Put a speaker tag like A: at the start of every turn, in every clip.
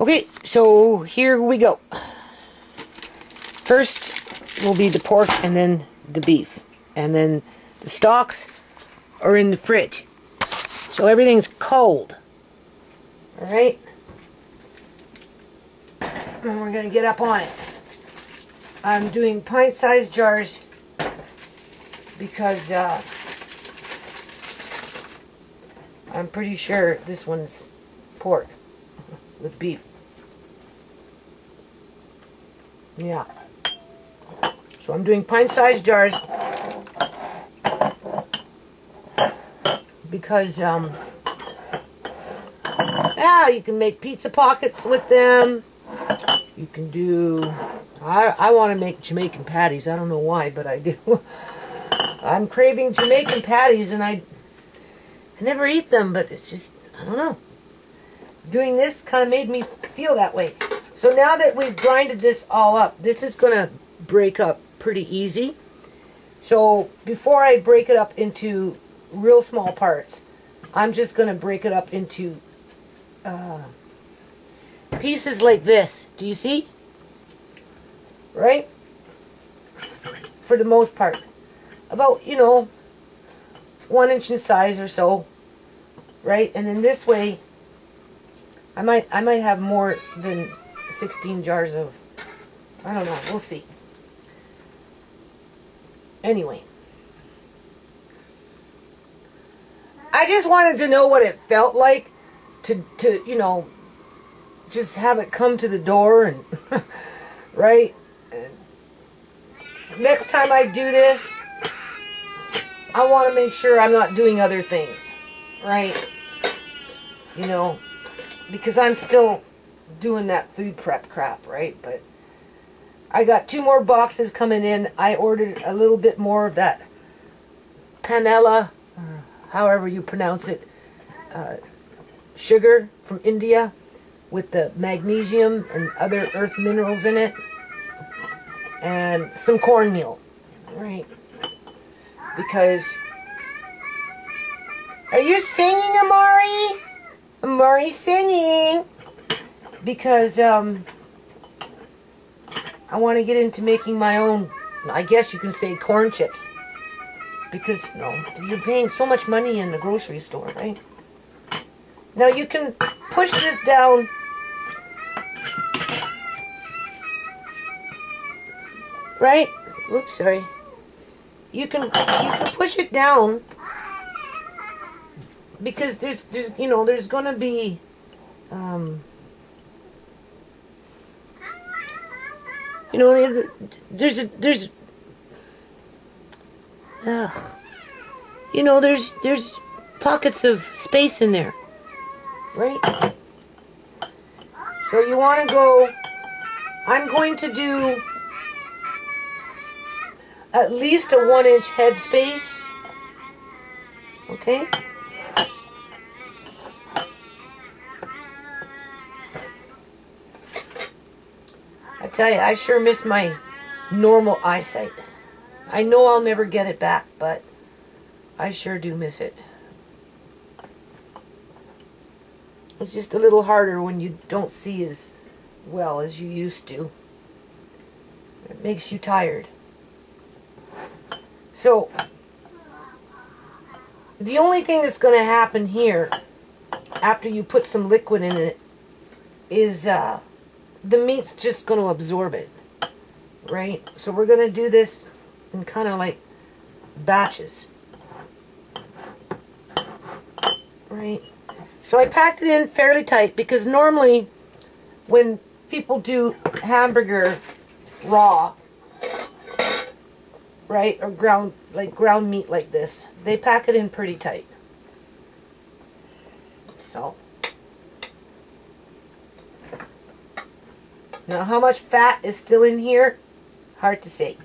A: Okay, so here we go. First will be the pork and then the beef. And then the stocks are in the fridge. So everything's cold. Alright? And we're going to get up on it. I'm doing pint-sized jars because I'm pretty sure this one's pork with beef. Yeah. So I'm doing pint-sized jars because yeah, you can make pizza pockets with them. You can do, I want to make Jamaican patties. I don't know why, but I do. I'm craving Jamaican patties, and I never eat them, but it's just, I don't know. Doing this kind of made me feel that way. So now that we've grinded this all up, this is going to break up pretty easy. So before I break it up into real small parts, I'm just going to break it up into pieces like this. Do you see? Right? For the most part. About, you know, 1 inch in size or so. Right? And then this way, I might have more than 16 jars of, I don't know, we'll see. Anyway. I just wanted to know what it felt like to you know, just have it come to the door and, right? And next time I do this, I want to make sure I'm not doing other things, right? You know, because I'm still doing that food prep crap, right? But I got 2 more boxes coming in. I ordered a little bit more of that panela, or however you pronounce it, sugar from India with the magnesium and other earth minerals in it, and some cornmeal, right? Because, are you singing, Amari? Amari's singing. Because I want to get into making my own, I guess you can say, corn chips. Because, you know, you're paying so much money in the grocery store, right? Now you can push this down. Right? Oops, sorry. You can push it down because there's you know, there's gonna be you know, there's you know, there's pockets of space in there, right? So you want to go, I'm going to do at least a 1 inch head space, okay? I tell you, I sure miss my normal eyesight. I know I'll never get it back, but I sure do miss it. It's just a little harder when you don't see as well as you used to. It makes you tired. So, the only thing that's going to happen here, after you put some liquid in it, is the meat's just going to absorb it. Right? So we're going to do this in kind of like batches. Right? So I packed it in fairly tight because normally when people do hamburger raw, right, or ground meat like this, they pack it in pretty tight. So now how much fat is still in here? Hard to say.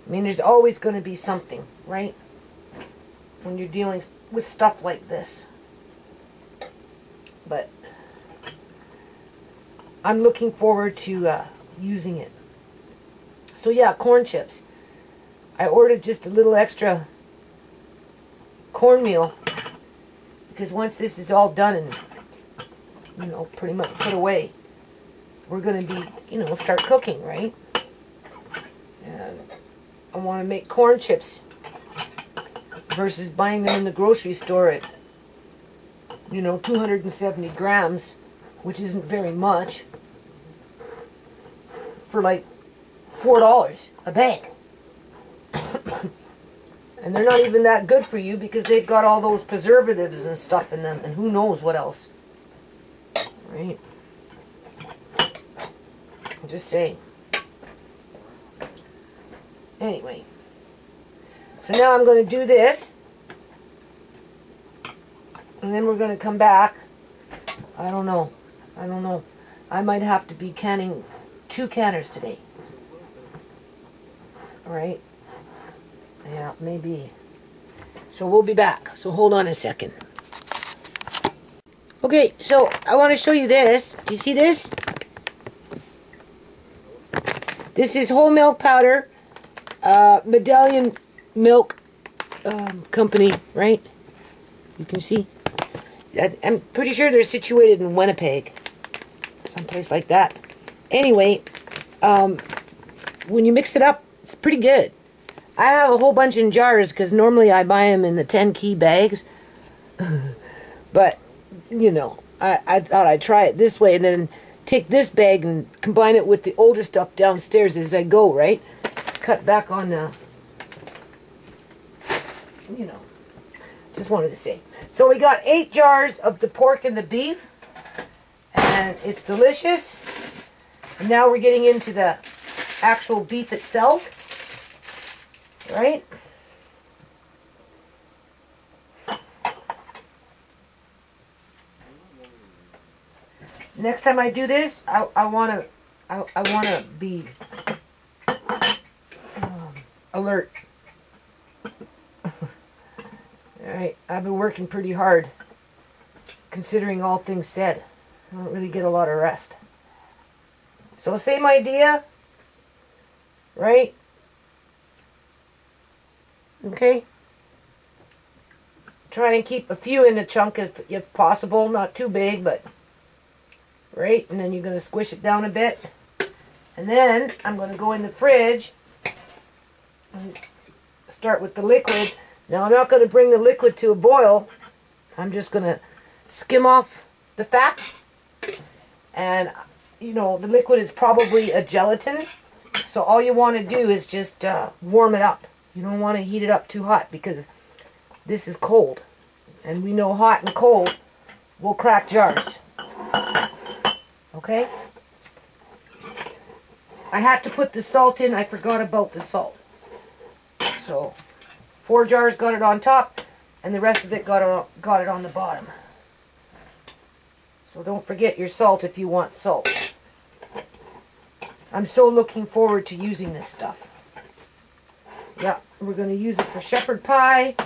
A: I mean, there's always going to be something, right? When you're dealing with stuff like this. But I'm looking forward to using it. So yeah, corn chips. I ordered just a little extra cornmeal because once this is all done and, you know, pretty much put away, we're going to be, you know, start cooking, right? And I want to make corn chips versus buying them in the grocery store at, you know, 270 grams, which isn't very much, for like $4 a bag. And they're not even that good for you because they've got all those preservatives and stuff in them, and who knows what else. Right? I'm just saying. Anyway. So now I'm going to do this. And then we're going to come back. I don't know. I might have to be canning 2 canners today. Alright? Yeah, maybe. So we'll be back. So hold on a second. Okay, so I want to show you this. Do you see this? This is whole milk powder. Medallion Milk Company, right? You can see. I'm pretty sure they're situated in Winnipeg. Someplace like that. Anyway, when you mix it up, it's pretty good. I have a whole bunch in jars because normally I buy them in the 10-key bags. But, you know, I thought I'd try it this way and then take this bag and combine it with the older stuff downstairs as I go, right? Cut back on the, you know, just wanted to say. So we got 8 jars of the pork and the beef, and it's delicious. And now we're getting into the actual beef itself, right? Next time I do this, I wanna be alert. Alright, I've been working pretty hard, considering all things said. I don't really get a lot of rest. So same idea, right? Okay. Try and keep a few in the chunk if possible, not too big, but right, and then you're going to squish it down a bit. And then I'm going to go in the fridge and start with the liquid. Now I'm not going to bring the liquid to a boil. I'm just going to skim off the fat. And, you know, the liquid is probably a gelatin. So all you want to do is just warm it up. You don't want to heat it up too hot because this is cold. And we know hot and cold will crack jars. Okay? I had to put the salt in. I forgot about the salt. So 4 jars got it on top, and the rest of it got it on the bottom. So don't forget your salt if you want salt. I'm so looking forward to using this stuff. Yeah, we're going to use it for shepherd pie.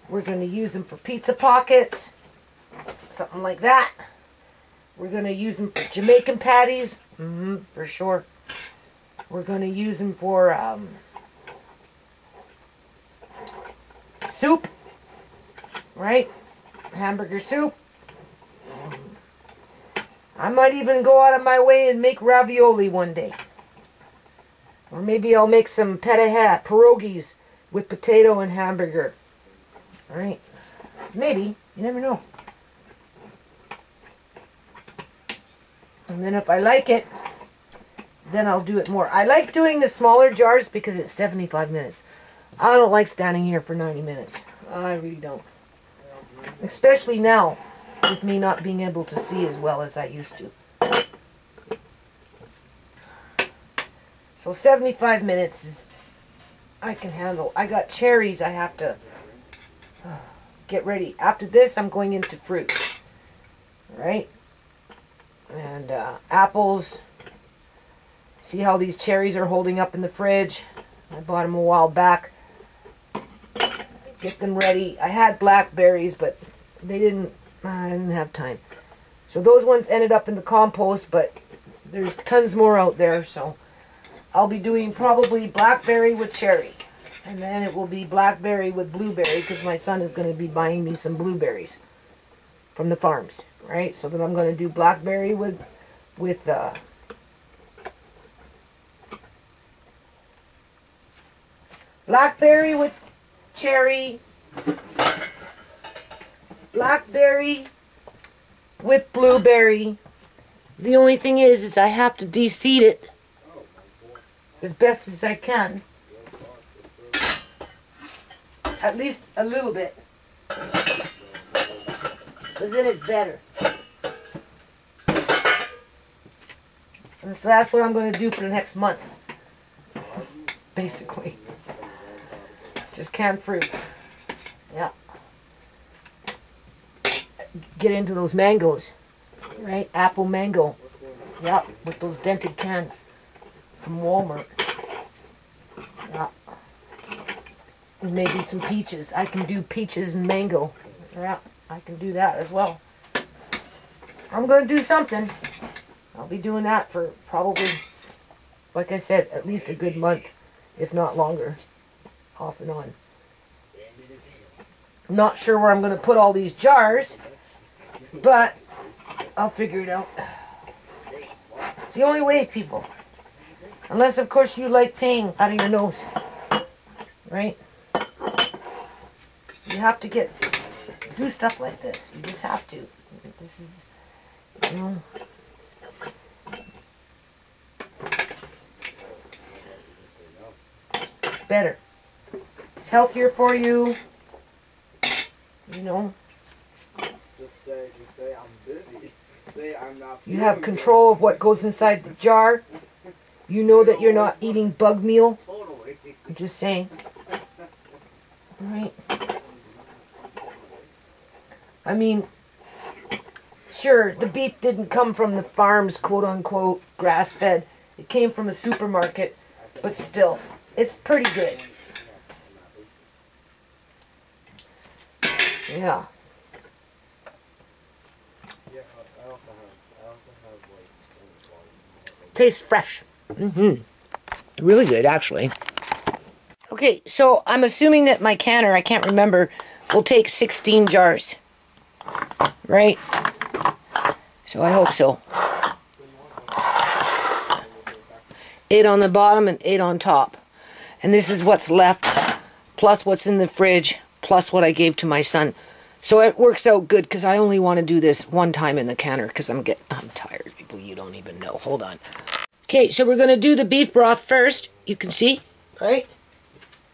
A: We're going to use them for pizza pockets. Something like that. We're going to use them for Jamaican patties. For sure. We're going to use them for soup. Right? Hamburger soup. I might even go out of my way and make ravioli one day. Or maybe I'll make some pierogies with potato and hamburger. Alright? Maybe. You never know. And then if I like it, then I'll do it more. I like doing the smaller jars because it's 75 minutes. I don't like standing here for 90 minutes. I really don't. Especially now, with me not being able to see as well as I used to. So 75 minutes is, I can handle. I got cherries I have to get ready. After this, I'm going into fruit. Alright? And apples. See how these cherries are holding up in the fridge? I bought them a while back. Get them ready. I had blackberries, but I didn't have time. So those ones ended up in the compost, but there's tons more out there, so I'll be doing probably blackberry with cherry. And then it will be blackberry with blueberry, because my son is going to be buying me some blueberries from the farms, right? So then I'm going to do blackberry with with blackberry with cherry, blackberry with blueberry. The only thing is I have to de-seed it as best as I can. At least a little bit. Because then it's better. And so that's what I'm going to do for the next month. Basically. Just canned fruit. Yeah. Get into those mangoes. Right? Apple mango. Yeah. With those dented cans from Walmart. Yeah. And maybe some peaches. I can do peaches and mango. Yeah. I can do that as well. I'm going to do something. I'll be doing that for probably, like I said, at least a good month, if not longer, off and on. I'm not sure where I'm going to put all these jars, but I'll figure it out. It's the only way, people. Unless, of course, you like paying out of your nose. Right? You have to do stuff like this. You just have to. This is, you know... better. It's healthier for you. You know.
B: Just say I'm busy. Say I'm not.
A: You have control of what goes inside the jar. You know that you're not eating bug meal.
B: Totally.
A: I'm just saying. Alright. I mean, sure, the beef didn't come from the farms, quote unquote, grass fed. It came from a supermarket, but still. It's pretty good. Yeah. Tastes fresh. Really good, actually. Okay, so I'm assuming that my canner, I can't remember, will take 16 jars. Right? So I hope so. 8 on the bottom and 8 on top. And this is what's left, plus what's in the fridge, plus what I gave to my son. So it works out good, because I only want to do this one time in the canner, because I'm tired, people. You don't even know. Hold on. Okay, so we're going to do the beef broth first. You can see, right?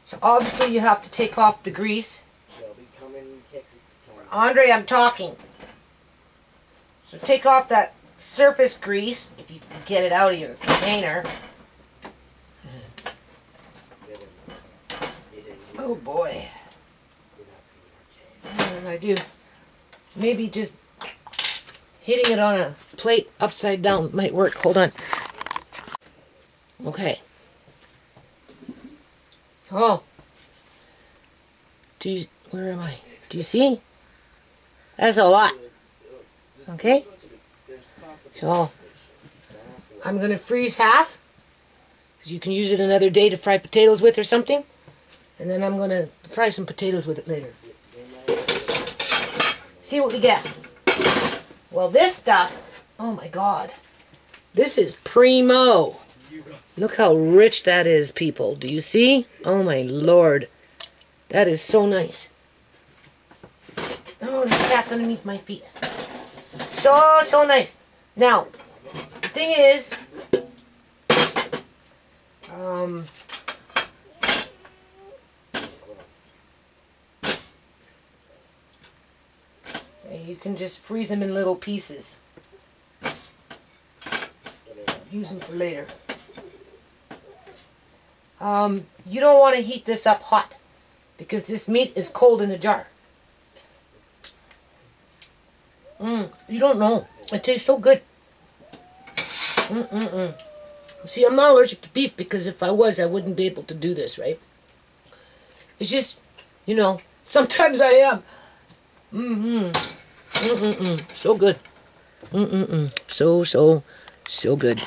A: So obviously you have to take off the grease. Andre, I'm talking. So take off that surface grease, if you can get it out of your container. Oh boy. What did I do? Maybe just hitting it on a plate upside down might work. Hold on. Okay. Oh. Where am I? Do you see? That's a lot. Okay? So, I'm going to freeze half, because you can use it another day to fry potatoes with or something. And then I'm going to fry some potatoes with it later. See what we get. Well, this stuff, oh my God. This is primo. Look how rich that is, people. Do you see? Oh my Lord. That is so nice. Oh, this cat's underneath my feet. So nice. Now, the thing is, you can just freeze them in little pieces. Use them for later. You don't want to heat this up hot, because this meat is cold in the jar. You don't know. It tastes so good. See, I'm not allergic to beef, because if I was, I wouldn't be able to do this, right? It's just, you know, sometimes I am. So good. So good.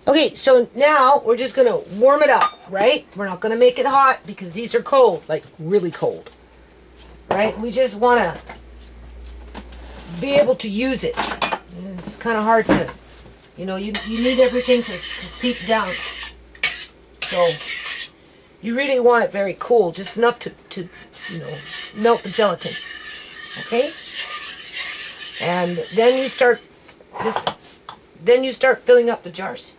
A: Okay, so now we're just gonna warm it up, right? We're not gonna make it hot, because these are cold, like really cold. Right? We just wanna be able to use it. It's kind of hard to, You know, you need everything to seep down. So you really want it very cool, just enough to you know, melt the gelatin. Okay? And then you start filling up the jars.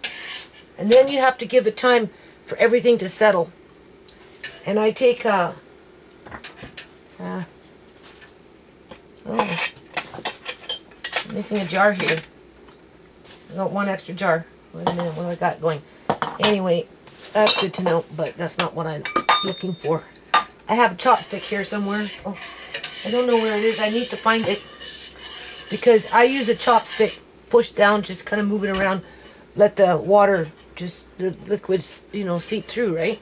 A: And then you have to give it time for everything to settle. And I take oh, I'm missing a jar here. I got one extra jar. Wait a minute, what do I got going? Anyway, that's good to know, but that's not what I'm looking for. I have a chopstick here somewhere. Oh, I don't know where it is. I need to find it. Because I use a chopstick, push down, just kind of move it around, let the water, just the liquids, you know, seep through, right?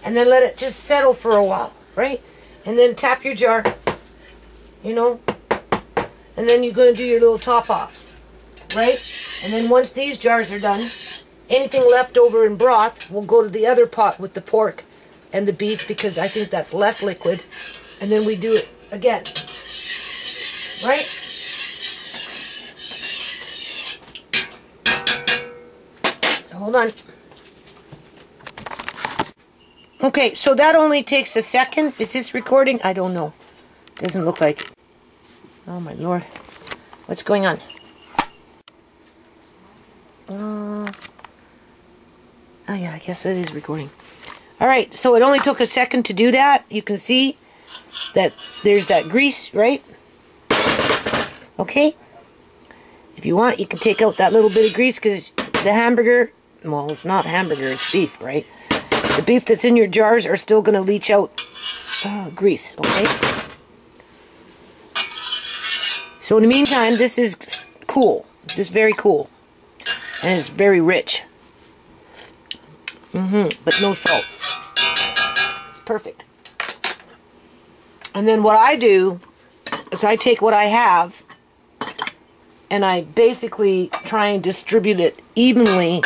A: And then let it just settle for a while, right? And then tap your jar, you know, and then you're going to do your little top offs, right? And then once these jars are done, anything left over in broth will go to the other pot with the pork and the beef, because I think that's less liquid. And then we do it again, right? Hold on. Okay, so that only takes a second. Is this recording? I don't know. Doesn't look like it. Oh my Lord. What's going on? Oh yeah, I guess it is recording. Alright, so it only took a second to do that. You can see that there's that grease, right? Okay. If you want, you can take out that little bit of grease, because the hamburger, well, it's not hamburger, it's beef, right? The beef that's in your jars are still going to leach out grease, okay? So in the meantime, this is cool. This is very cool. And it's very rich. But no salt. It's perfect. And then what I do is I take what I have and I basically try and distribute it evenly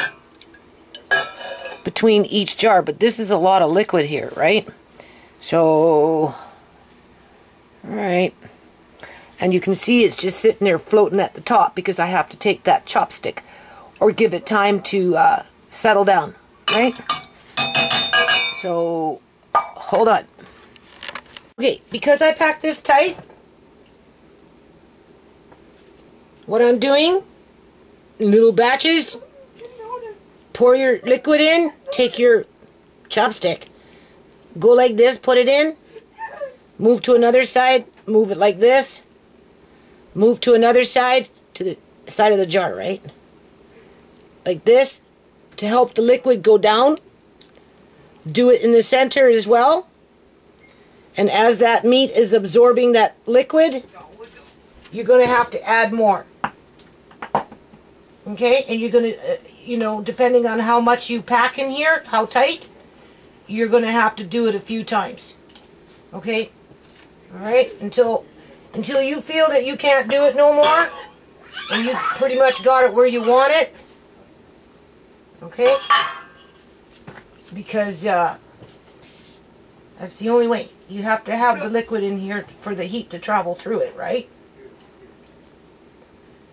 A: between each jar. But this is a lot of liquid here, right? So, alright. And you can see it's just sitting there floating at the top because I have to take that chopstick or give it time to settle down, right? So, hold on. Okay, because I packed this tight, what I'm doing, in little batches, pour your liquid in, take your chopstick, go like this, put it in, move to another side, move it like this, move to another side, to the side of the jar, right? Like this, to help the liquid go down. Do it in the center as well. And as that meat is absorbing that liquid, you're going to have to add more. Okay? And you're going to, you know, depending on how much you pack in here, how tight, you're going to have to do it a few times. Okay? Alright? Until you feel that you can't do it no more, and you pretty much got it where you want it. Okay? Because that's the only way. You have to have the liquid in here for the heat to travel through it, right?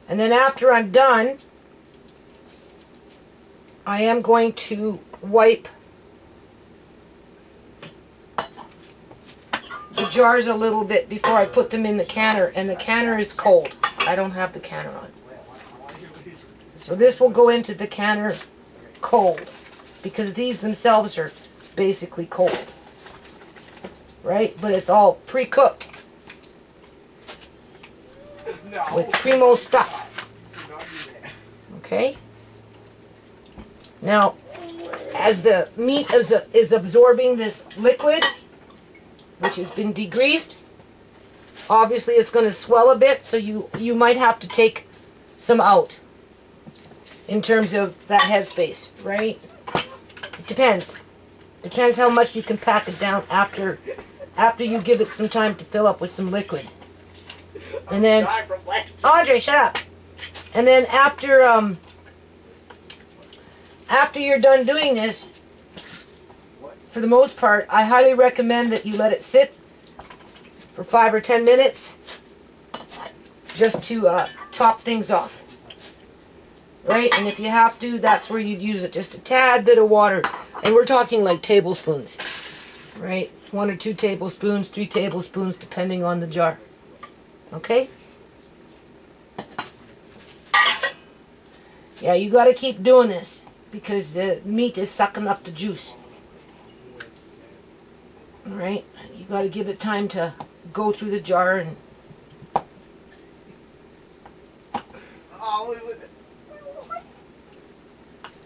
A: And then after I'm done, I am going to wipe the jars a little bit before I put them in the canner. And the canner is cold. I don't have the canner on. So this will go into the canner cold, because these themselves are basically cold, right? But it's all pre-cooked with primo stuff. Okay. Now, as the meat is absorbing this liquid, which has been degreased, obviously it's going to swell a bit, so you might have to take some out in terms of that headspace, right? It depends. Depends how much you can pack it down after you give it some time to fill up with some liquid. And then, Andre, shut up. And then after you're done doing this, for the most part, I highly recommend that you let it sit for 5 or 10 minutes just to top things off. Right? And if you have to, that's where you'd use it. Just a tad bit of water. And we're talking like tablespoons. Right? 1 or 2 tablespoons, 3 tablespoons, depending on the jar. Okay? Yeah, you got to keep doing this because the meat is sucking up the juice. Alright? You got to give it time to go through the jar and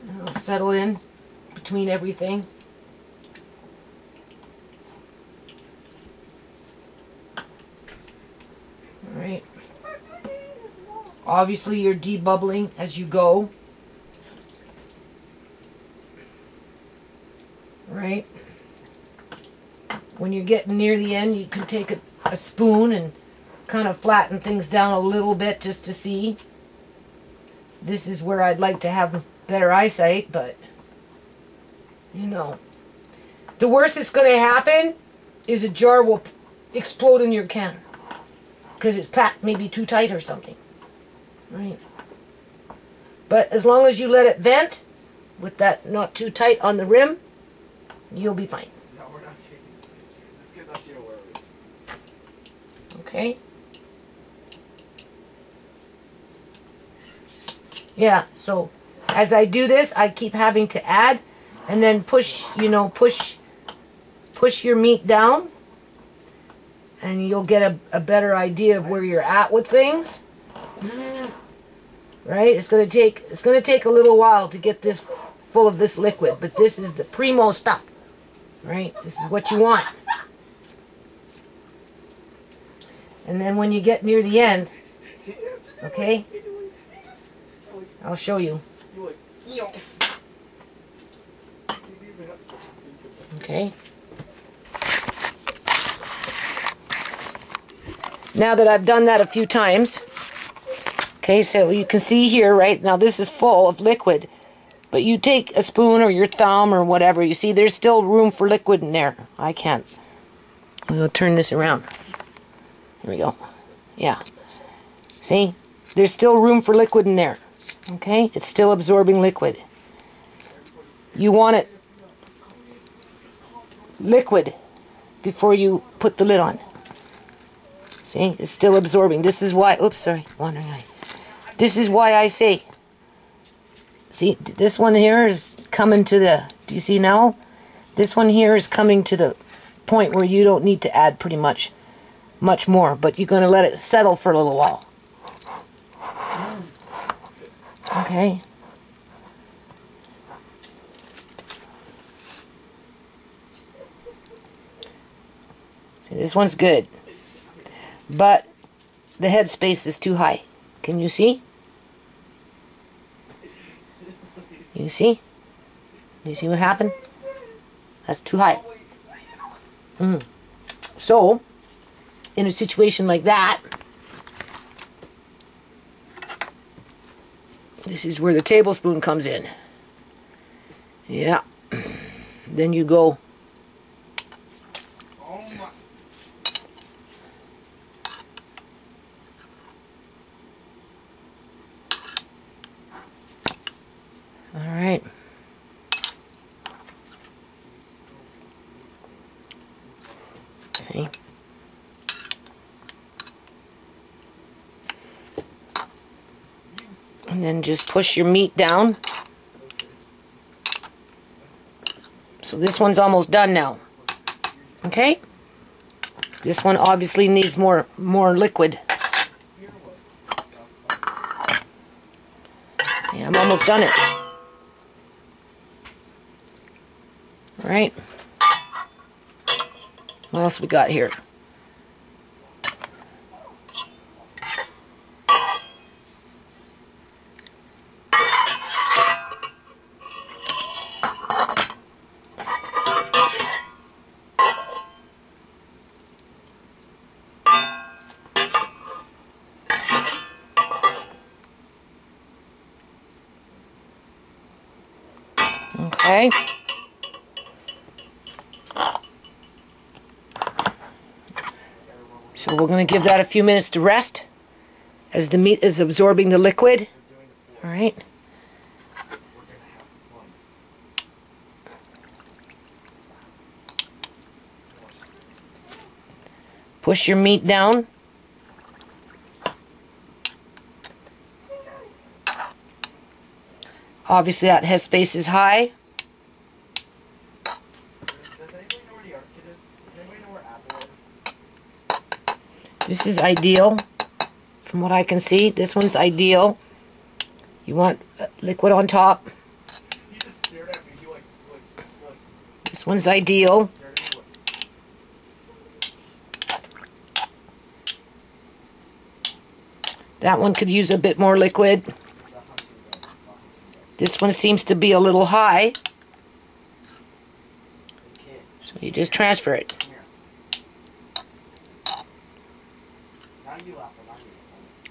A: it'll settle in between everything. Alright. Obviously you're debubbling as you go. Right? When you're getting near the end, you can take a spoon and kind of flatten things down a little bit just to see. This is where I'd like to have better eyesight, but you know. The worst that's going to happen is a jar will explode in your can because it's packed maybe too tight or something. Right? But as long as you let it vent with that not too tight on the rim, you'll be fine.
B: No, we're not shaking this picture. This gives us your worries.
A: Okay? Yeah, so as I do this, I keep having to add and then push, you know, push your meat down and you'll get a better idea of where you're at with things. Right? It's going to take a little while to get this full of this liquid, but this is the primo stuff. Right? This is what you want. And then when you get near the end, okay? I'll show you. Okay. Now that I've done that a few times, okay, so you can see here, right, now this is full of liquid, but you take a spoon or your thumb or whatever, you see there's still room for liquid in there. I can't. I'm going to turn this around. Here we go. Yeah. See? There's still room for liquid in there. Okay? It's still absorbing liquid. You want it liquid before you put the lid on. See? It's still absorbing. This is why... Oops, sorry. Wandering eye. This is why I say... See, this one here is coming to the... Do you see now? This one here is coming to the point where you don't need to add pretty much more, but you're going to let it settle for a little while. Okay. See, this one's good, but the head space is too high. Can you see? You see? You see what happened? That's too high. So, in a situation like that, this is where the tablespoon comes in. Yeah. Then you go. All right. See? And then just push your meat down. So this one's almost done now. Okay? This one obviously needs more liquid. Yeah, I'm almost done it. All right. What else we got here? Okay. So we're going to give that a few minutes to rest. as the meat is absorbing the liquid. All right. Push your meat down. Obviously that headspace is high. This is ideal from what I can see. This one's ideal. You want liquid on top. This one's ideal. That one could use a bit more liquid. This one seems to be a little high. So you just transfer it.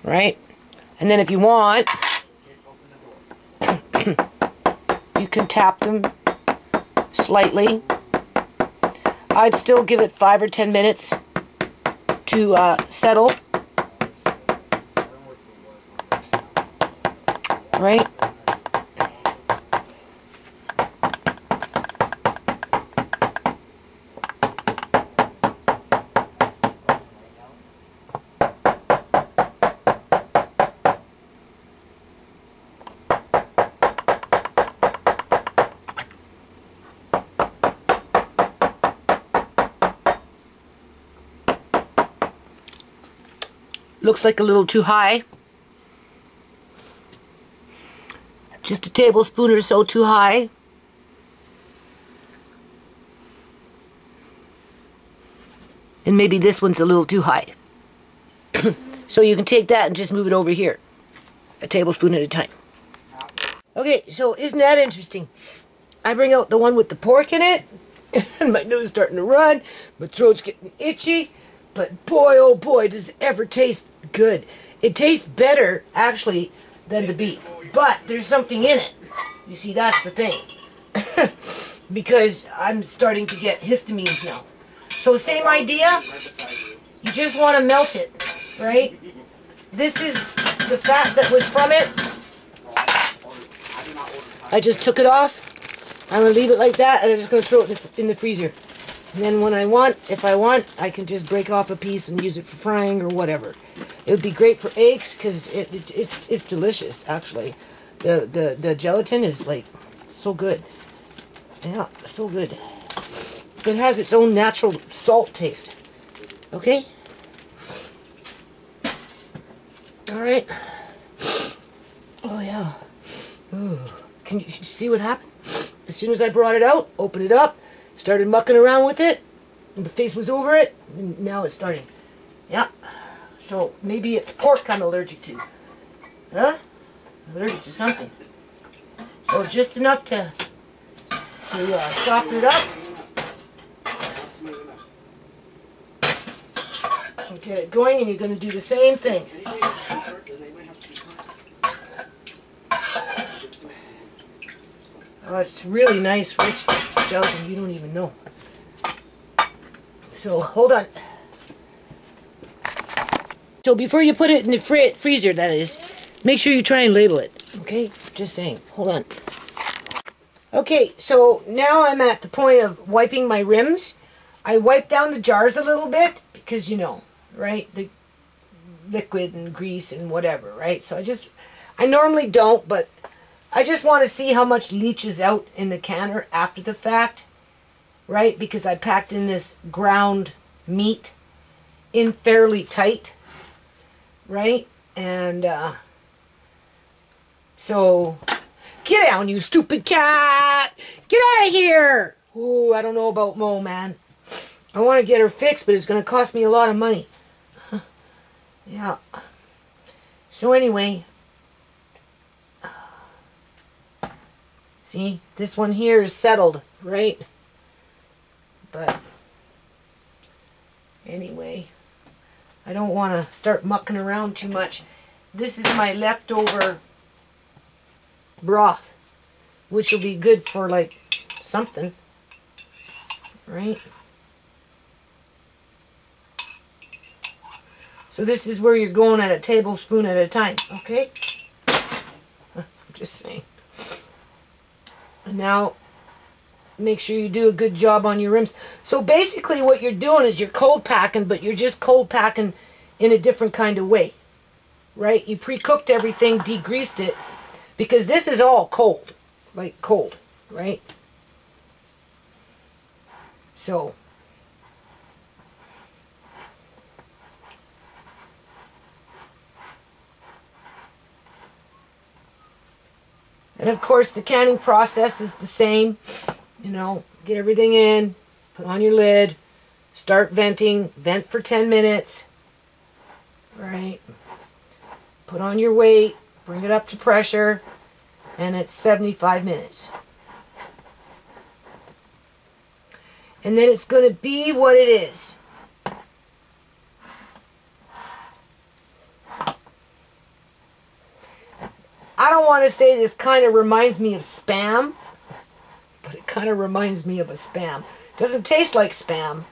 A: Right? And then if you want, you can tap them slightly. I'd still give it 5 or 10 minutes to settle. Right? Looks like a little too high. Just a tablespoon or so too high. And maybe this one's a little too high. So you can take that and just move it over here. A tablespoon at a time. Okay, so isn't that interesting? I bring out the one with the pork in it, and my nose is starting to run, my throat's getting itchy, but boy, oh boy, does it ever taste good. It tastes better, actually, than the beef. But there's something in it. You see, that's the thing. Because I'm starting to get histamines now. So same idea. You just want to melt it, right? This is the fat that was from it. I just took it off. I'm going to leave it like that, and I'm just going to throw it in the freezer. And then when I want, if I want, I can just break off a piece and use it for frying or whatever. It would be great for eggs because it's delicious, actually. The gelatin is like so good. Yeah, so good. It has its own natural salt taste. Okay? Alright. Oh yeah. Ooh. Can you see what happened? As soon as I brought it out, opened it up, started mucking around with it, and the face was over it, and now it's starting. Yeah. So maybe it's pork I'm allergic to. Huh? Allergic to something. So just enough to soften it up. And get it going, and you're going to do the same thing. Oh, it's really nice, rich gelatin. You don't even know. So hold on. So before you put it in the freezer, that is, make sure you try and label it. Okay? Just saying. Hold on. Okay, so now I'm at the point of wiping my rims. I wipe down the jars a little bit because, you know, right? The liquid and grease and whatever, right? So I normally don't, but I just want to see how much leaches out in the canner after the fact, right? Because I packed in this ground meat in fairly tight, right? And so, get down, you stupid cat! Get out of here! Ooh, I don't know about Mo, man. I want to get her fixed, but it's going to cost me a lot of money. Yeah. So anyway, see, this one here is settled, right? But anyway, I don't want to start mucking around too much. This is my leftover broth, which will be good for like something, right? So this is where you're going at a tablespoon at a time, okay? I'm just saying. And now, make sure you do a good job on your rims. So basically what you're doing is you're cold packing, but you're just cold packing in a different kind of way, right? You pre-cooked everything, degreased it, because this is all cold, like cold, right? So, and of course the canning process is the same. You know, get everything in, put on your lid, start venting, vent for 10 minutes, right? Put on your weight, bring it up to pressure, and it's 75 minutes. And then it's going to be what it is. I don't want to say this kind of reminds me of Spam, but it kind of reminds me of a Spam. Doesn't taste like Spam.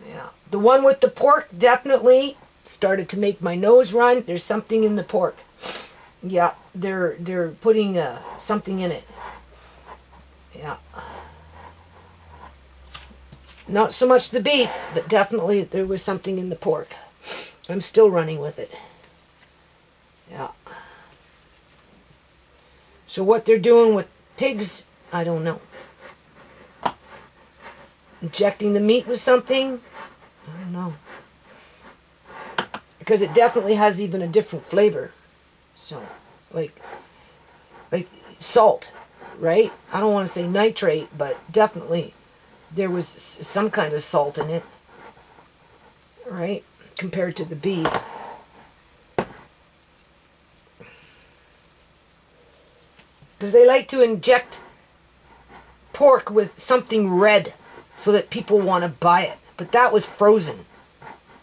A: Yeah. The one with the pork definitely started to make my nose run. There's something in the pork. Yeah, they're putting something in it. Yeah. Not so much the beef, but definitely there was something in the pork. I'm still running with it. Yeah. So what they're doing with pigs, I don't know. Injecting the meat with something, I don't know. Because it definitely has even a different flavor. So, like salt, right? I don't want to say nitrate, but definitely there was some kind of salt in it, right? Compared to the beef. Because they like to inject pork with something red so that people want to buy it. But that was frozen.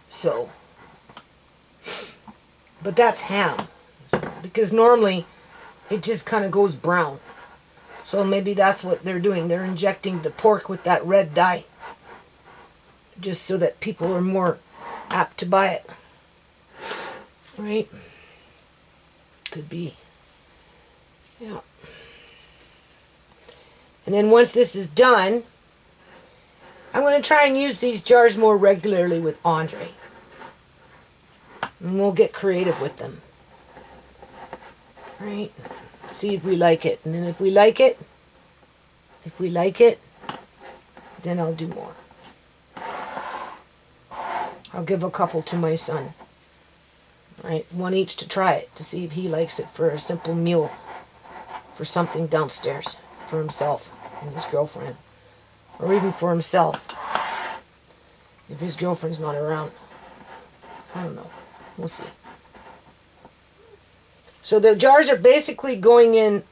A: So, but that's ham. Because normally it just kind of goes brown. So maybe that's what they're doing. They're injecting the pork with that red dye. Just so that people are more apt to buy it. Right? Could be. Yeah. And then once this is done, I'm going to try and use these jars more regularly with Andre. And we'll get creative with them. Right? See if we like it. And then if we like it, then I'll do more. I'll give a couple to my son. Right? One each to try it, to see if he likes it for a simple meal. For something downstairs. For himself and his girlfriend. Or even for himself. If his girlfriend's not around. I don't know. We'll see. So the jars are basically going in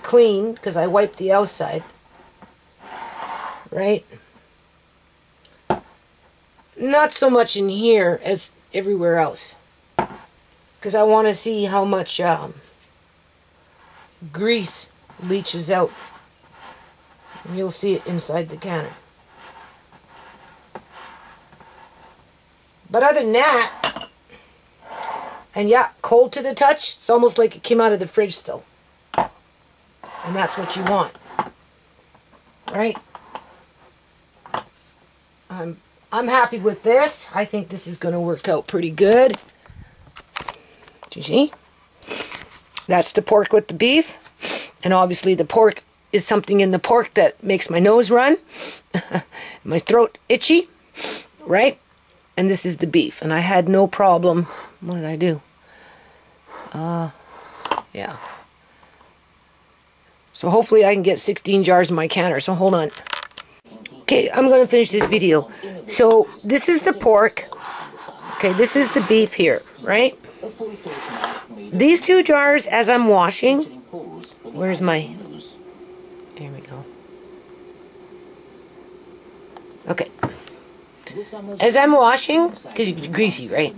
A: clean because I wiped the outside. Right? Not so much in here as everywhere else. Because I want to see how much grease leaches out. And you'll see it inside the canner. But other than that, and yeah, cold to the touch, it's almost like it came out of the fridge still. And that's what you want. Right? I'm happy with this. I think this is going to work out pretty good. Do you see? That's the pork with the beef. And obviously the pork is something in the pork that makes my nose run. My throat itchy. Right? And this is the beef. And I had no problem. What did I do? Yeah. So hopefully I can get 16 jars in my canner. So hold on. Okay, I'm going to finish this video. So this is the pork. Okay, this is the beef here, right? These two jars, as I'm washing, where's my... There we go. Okay. As I'm washing, because it's greasy, right?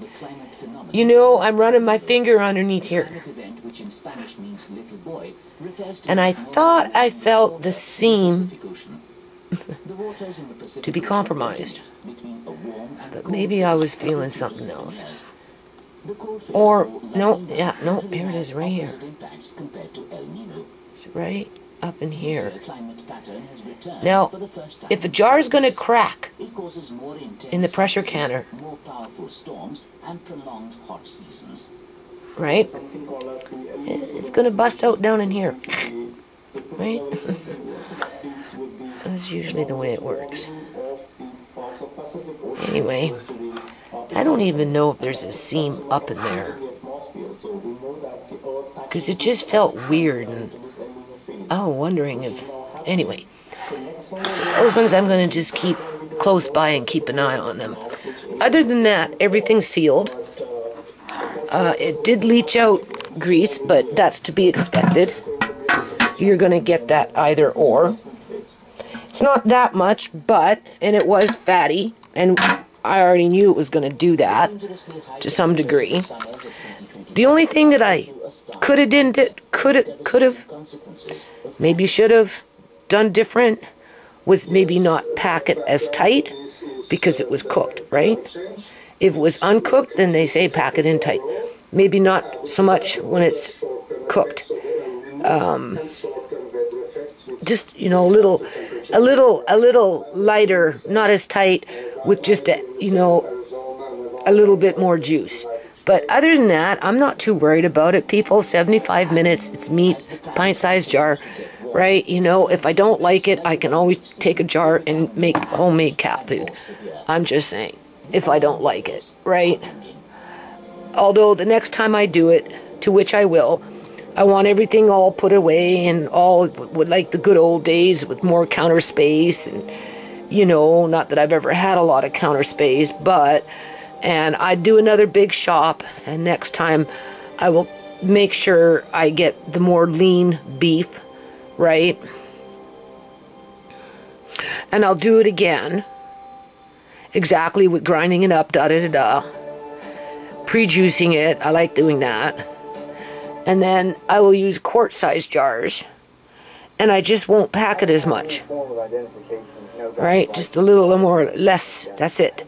A: You know, I'm running my finger underneath here. And I thought I felt the seam to be compromised. But maybe I was feeling something else. Or, no, yeah, no, here it is, right here. It's right up in here. Now, if a jar is going to crack in the pressure canner, right, it's going to bust out down in here, right? That's usually the way it works. Anyway, I don't even know if there's a seam up in there, because it just felt weird, and wondering if, anyway, those ones I'm going to just keep close by and keep an eye on them. Other than that, everything's sealed. It did leach out grease, but that's to be expected. You're going to get that either or. It's not that much, and it was fatty, and I already knew it was going to do that to some degree. The only thing that I could have, maybe should have done different was maybe not pack it as tight because it was cooked, right? If it was uncooked, then they say pack it in tight. Maybe not so much when it's cooked. Just, you know, a little lighter, not as tight, with just a, you know, a little bit more juice. But other than that, I'm not too worried about it, people. 75 minutes, it's meat, pint-sized jar, right? You know, if I don't like it, I can always take a jar and make homemade cat food. I'm just saying, if I don't like it, right? Although the next time I do it, to which I will, I want everything all put away and all with like the good old days with more counter space, and, you know, not that I've ever had a lot of counter space, and I'd do another big shop, and next time I will make sure I get the more lean beef, right? And I'll do it again, exactly with grinding it up, pre-juicing it. I like doing that. And then I will use quart-sized jars, and I just won't pack it as much, right? Just a little more, less, that's it,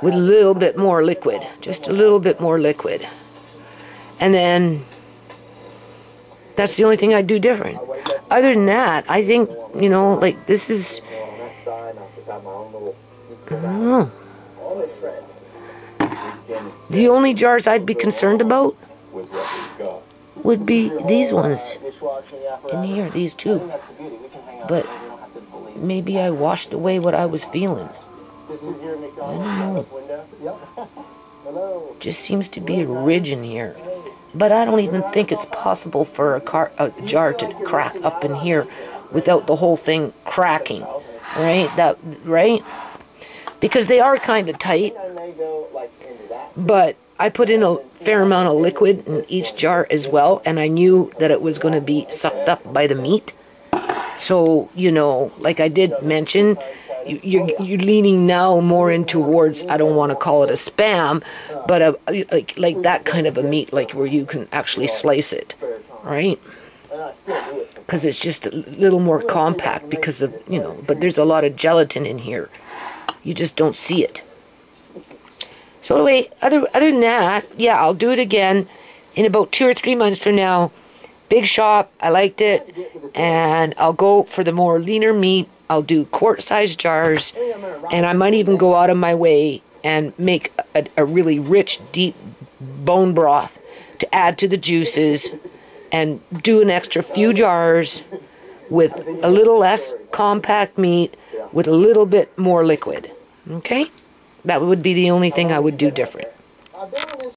A: with a little bit more liquid, just a little bit more liquid. And then that's the only thing I do different. Other than that, I think, you know, like this is, I don't know. The only jars I'd be concerned about would be these ones in here, these two. But maybe I washed away what I was feeling. I don't know. Just seems to be a ridge in here. But I don't even think it's possible for a jar to crack up in here without the whole thing cracking, right? Right? Because they are kind of tight. But I put in a fair amount of liquid in each jar as well, and I knew that it was going to be sucked up by the meat. So, you know, like I did mention, you're leaning now more in towards, I don't want to call it a spam, but like that kind of a meat, like where you can actually slice it, right? Because it's just a little more compact because of, you know, but there's a lot of gelatin in here. You just don't see it. So anyway, other than that, yeah, I'll do it again in about 2 or 3 months from now. Big shop, I liked it, and I'll go for the more leaner meat. I'll do quart-sized jars, and I might even go out of my way and make a really rich, deep bone broth to add to the juices, and do an extra few jars with a little less compact meat with a little bit more liquid. Okay? That would be the only thing I would do different.